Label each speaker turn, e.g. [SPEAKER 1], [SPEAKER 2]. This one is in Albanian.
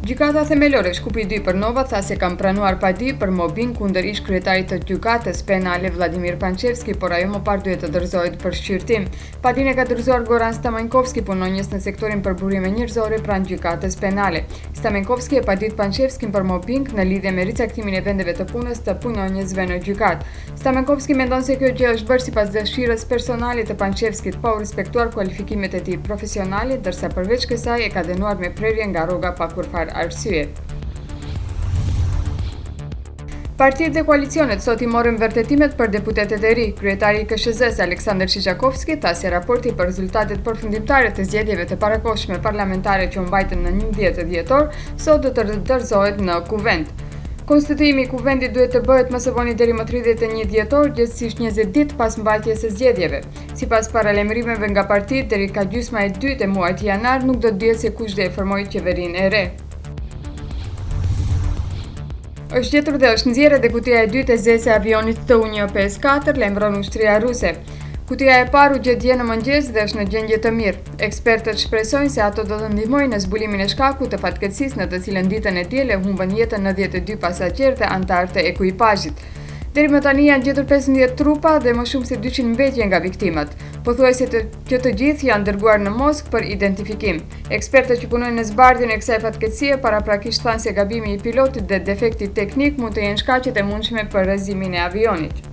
[SPEAKER 1] Gjykata themelore Shkupi 2 për Nova tha se kam pranuar padi për mobbing kundër ish kryetarit të gjykatës penale Vladimir Pançevski, por ajo më parë duhet të dorëzohet për shqyrtim. Padin e ka dorëzuar Goran Stamenkovski, punonjës në sektorin për burime njerëzore pranë gjykatës penale. Stamenkovski e padit Pançevskin për mobbing në lidhje me ricaktimin e vendeve të punës të punonjësve në gjykatë. Stamenkovski mendon se kjo gjë është bërë sipas dëshirës personale të Pançevskit, pa u respektuar kualifikimet e tij profesionale, ndërsa përveç kësaj e ka dënuar me prerje nga rroga pa kurfar arsye. Partitë dhe koalicionet sot i morën vërtetimet për deputetet e ri. Kryetari i KSZ-s Aleksandr Shiçakovski tha se raporti për rezultatet përfundimtare të zgjedhjeve të parakohshme parlamentare që u mbajtën në 11 dhjetor sot do të dorëzohet në kuvend. Konstituimi i kuvendit duhet të bëhet më së voni deri më 31 dhjetor, gjithsesi 20 ditë pas mbajtjes së zgjedhjeve. Sipas paralajmërimeve nga partitë, deri ka gjysma e dytë e muajit janar nuk do të dihet se kush do e formojë qeverinë e re. Është gjetur dhe është nxjerrë edhe kutia e dytë e zezë e avionit Tu-154, lajmëron ushtria ruse. Kutia e parë u gjet dje në mëngjes dhe është në gjendje të mirë. Ekspertët shpresojnë se ato do të ndihmojnë në zbulimin e shkakut të fatkeqësisë në të cilën ditën e diele humbën jetën 92 pasagjerë dhe anëtar të ekuipazhit. Deri më tani janë gjetur 15 trupa dhe më shumë se 200 mbetje nga viktimat. Pothuajse që të gjithë janë dërguar në Moskë për identifikim. Ekspertët që punojnë në zbardhjen e kësaj fatkeqësie paraprakisht thanë se gabimi i pilotit dhe defekti teknik mund të jenë shkaqet e mundshme për rrëzimin e avionit.